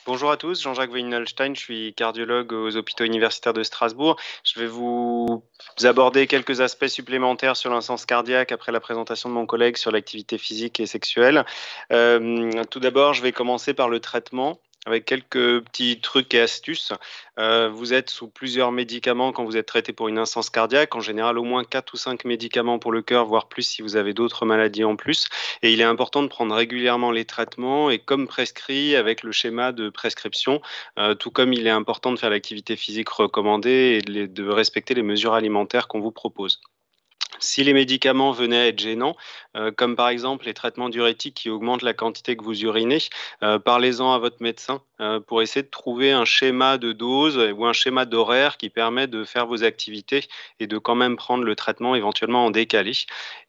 Bonjour à tous, Jean-Jacques Weinholstein, je suis cardiologue aux hôpitaux universitaires de Strasbourg. Je vais vous aborder quelques aspects supplémentaires sur l'insuffisance cardiaque après la présentation de mon collègue sur l'activité physique et sexuelle. Tout d'abord, je vais commencer par le traitement avec quelques petits trucs et astuces. Vous êtes sous plusieurs médicaments quand vous êtes traité pour une insuffisance cardiaque, en général au moins 4 ou 5 médicaments pour le cœur, voire plus si vous avez d'autres maladies en plus. Et il est important de prendre régulièrement les traitements et comme prescrit avec le schéma de prescription, tout comme il est important de faire l'activité physique recommandée et de respecter les mesures alimentaires qu'on vous propose. Si les médicaments venaient à être gênants, comme par exemple les traitements diurétiques qui augmentent la quantité que vous urinez, parlez-en à votre médecin pour essayer de trouver un schéma de dose ou un schéma d'horaire qui permet de faire vos activités et de quand même prendre le traitement éventuellement en décalé.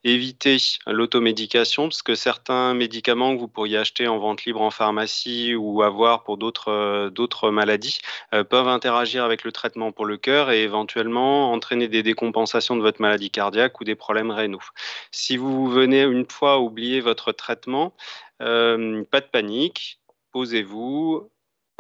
Évitez l'automédication parce que certains médicaments que vous pourriez acheter en vente libre en pharmacie ou avoir pour d'autres maladies peuvent interagir avec le traitement pour le cœur et éventuellement entraîner des décompensations de votre maladie cardiaque ou des problèmes rénaux. Si vous venez une fois oublier votre traitement, pas de panique, posez-vous,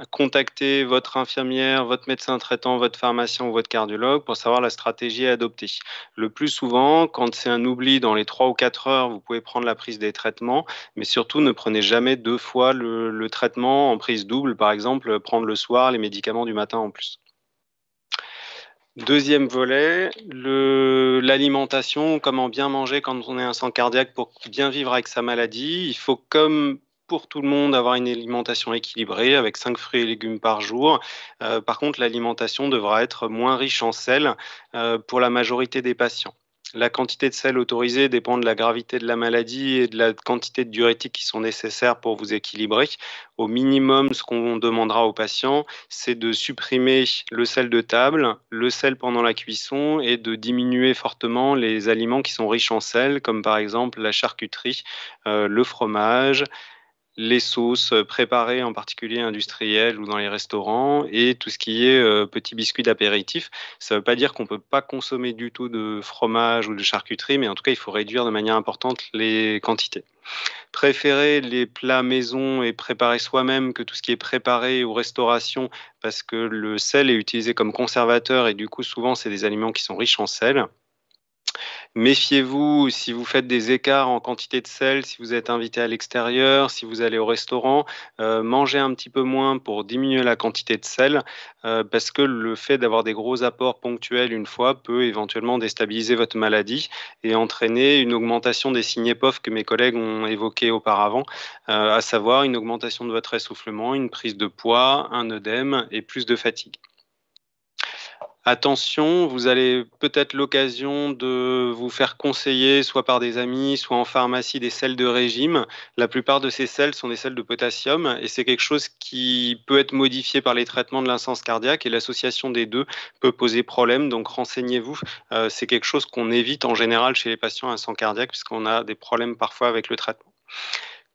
contactez votre infirmière, votre médecin traitant, votre pharmacien ou votre cardiologue pour savoir la stratégie à adopter. Le plus souvent, quand c'est un oubli dans les 3 ou 4 heures, vous pouvez prendre la prise des traitements, mais surtout ne prenez jamais 2 fois le traitement en prise double, par exemple, prendre le soir les médicaments du matin en plus. Deuxième volet, l'alimentation, comment bien manger quand on est un sang cardiaque pour bien vivre avec sa maladie. Il faut, comme pour tout le monde, avoir une alimentation équilibrée avec 5 fruits et légumes par jour. Par contre, l'alimentation devra être moins riche en sel pour la majorité des patients. La quantité de sel autorisée dépend de la gravité de la maladie et de la quantité de diurétiques qui sont nécessaires pour vous équilibrer. Au minimum, ce qu'on demandera aux patients, c'est de supprimer le sel de table, le sel pendant la cuisson et de diminuer fortement les aliments qui sont riches en sel, comme par exemple la charcuterie, le fromage, les sauces préparées, en particulier industrielles ou dans les restaurants, et tout ce qui est petits biscuits d'apéritif. Ça ne veut pas dire qu'on ne peut pas consommer du tout de fromage ou de charcuterie, mais en tout cas, il faut réduire de manière importante les quantités. Préférer les plats maison et préparer soi-même que tout ce qui est préparé ou restauration, parce que le sel est utilisé comme conservateur et du coup, souvent, c'est des aliments qui sont riches en sel. Méfiez-vous si vous faites des écarts en quantité de sel, si vous êtes invité à l'extérieur, si vous allez au restaurant, mangez un petit peu moins pour diminuer la quantité de sel, parce que le fait d'avoir des gros apports ponctuels une fois peut éventuellement déstabiliser votre maladie et entraîner une augmentation des signes EPOF que mes collègues ont évoqués auparavant, à savoir une augmentation de votre essoufflement, une prise de poids, un œdème et plus de fatigue. Attention, vous allez peut-être l'occasion de vous faire conseiller, soit par des amis, soit en pharmacie, des sels de régime. La plupart de ces sels sont des sels de potassium et c'est quelque chose qui peut être modifié par les traitements de l'insuffisance cardiaque et l'association des deux peut poser problème. Donc renseignez-vous. C'est quelque chose qu'on évite en général chez les patients à insuffisance cardiaque puisqu'on a des problèmes parfois avec le traitement.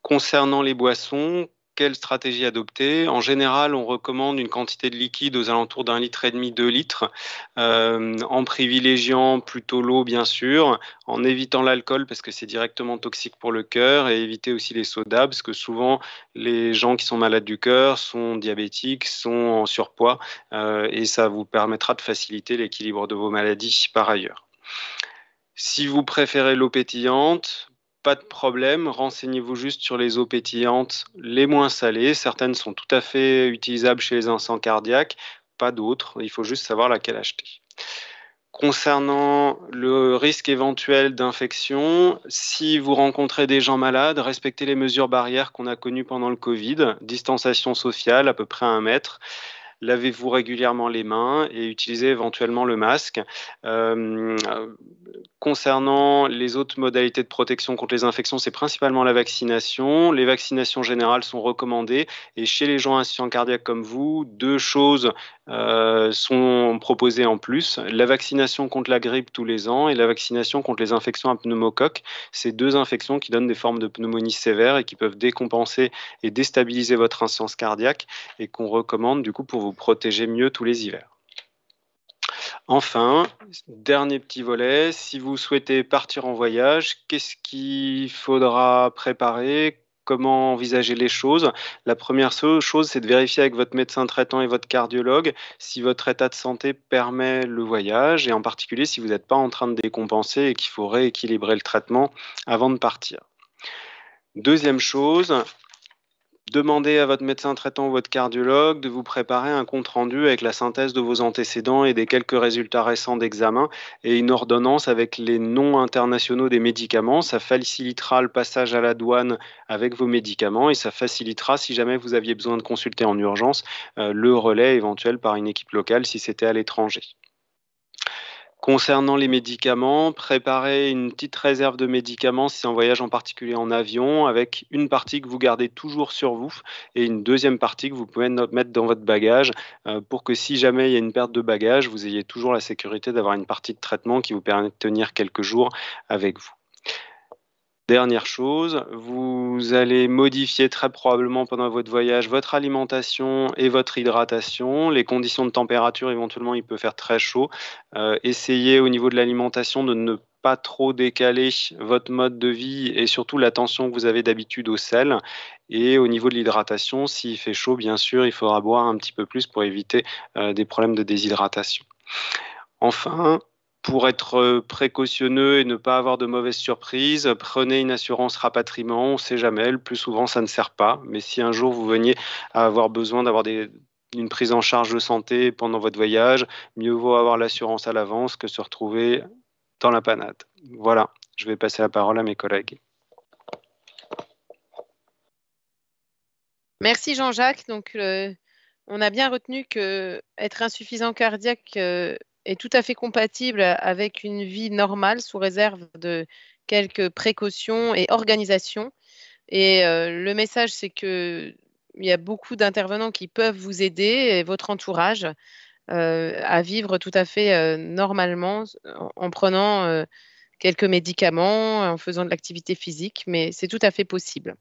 Concernant les boissons, quelle stratégie adopter? En général, on recommande une quantité de liquide aux alentours d'1,5 litre, 2 litres, en privilégiant plutôt l'eau, bien sûr, en évitant l'alcool parce que c'est directement toxique pour le cœur et éviter aussi les sodas parce que souvent, les gens qui sont malades du cœur sont diabétiques, sont en surpoids, et ça vous permettra de faciliter l'équilibre de vos maladies par ailleurs. Si vous préférez l'eau pétillante, pas de problème, renseignez-vous juste sur les eaux pétillantes les moins salées. Certaines sont tout à fait utilisables chez les instants cardiaques, pas d'autres. Il faut juste savoir laquelle acheter. Concernant le risque éventuel d'infection, si vous rencontrez des gens malades, respectez les mesures barrières qu'on a connues pendant le Covid, distanciation sociale à peu près à 1 mètre. Lavez-vous régulièrement les mains et utilisez éventuellement le masque. Euh, Concernant les autres modalités de protection contre les infections, c'est principalement la vaccination. Les vaccinations générales sont recommandées et chez les gens insuffisants cardiaques comme vous, 2 choses sont proposées en plus. La vaccination contre la grippe tous les ans et la vaccination contre les infections à pneumocoque. C'est 2 infections qui donnent des formes de pneumonie sévères et qui peuvent décompenser et déstabiliser votre insuffisance cardiaque et qu'on recommande du coup pour vous protéger mieux tous les hivers. Enfin, dernier petit volet, si vous souhaitez partir en voyage, qu'est-ce qu'il faudra préparer? comment envisager les choses. La première chose, c'est de vérifier avec votre médecin traitant et votre cardiologue si votre état de santé permet le voyage et en particulier si vous n'êtes pas en train de décompenser et qu'il faut rééquilibrer le traitement avant de partir. Deuxième chose, demandez à votre médecin traitant ou votre cardiologue de vous préparer un compte-rendu avec la synthèse de vos antécédents et des quelques résultats récents d'examen et une ordonnance avec les noms internationaux des médicaments. Ça facilitera le passage à la douane avec vos médicaments et ça facilitera, si jamais vous aviez besoin de consulter en urgence, le relais éventuel par une équipe locale si c'était à l'étranger. Concernant les médicaments, préparez une petite réserve de médicaments si c'est en voyage, en particulier en avion, avec une partie que vous gardez toujours sur vous et une deuxième partie que vous pouvez mettre dans votre bagage pour que si jamais il y a une perte de bagage, vous ayez toujours la sécurité d'avoir une partie de traitement qui vous permet de tenir quelques jours avec vous. Dernière chose, vous allez modifier très probablement pendant votre voyage votre alimentation et votre hydratation. Les conditions de température, éventuellement, il peut faire très chaud. Essayez au niveau de l'alimentation de ne pas trop décaler votre mode de vie et surtout l'attention que vous avez d'habitude au sel. Et au niveau de l'hydratation, s'il fait chaud, bien sûr, il faudra boire un petit peu plus pour éviter des problèmes de déshydratation. Enfin, pour être précautionneux et ne pas avoir de mauvaises surprises, prenez une assurance rapatriement, on ne sait jamais, le plus souvent ça ne sert pas, mais si un jour vous veniez à avoir besoin d'avoir une prise en charge de santé pendant votre voyage, mieux vaut avoir l'assurance à l'avance que se retrouver dans la panade. Voilà, je vais passer la parole à mes collègues. Merci Jean-Jacques. Donc, on a bien retenu que être insuffisant cardiaque est tout à fait compatible avec une vie normale sous réserve de quelques précautions et organisation. Et le message, c'est que il y a beaucoup d'intervenants qui peuvent vous aider et votre entourage à vivre tout à fait normalement en prenant quelques médicaments, en faisant de l'activité physique, mais c'est tout à fait possible.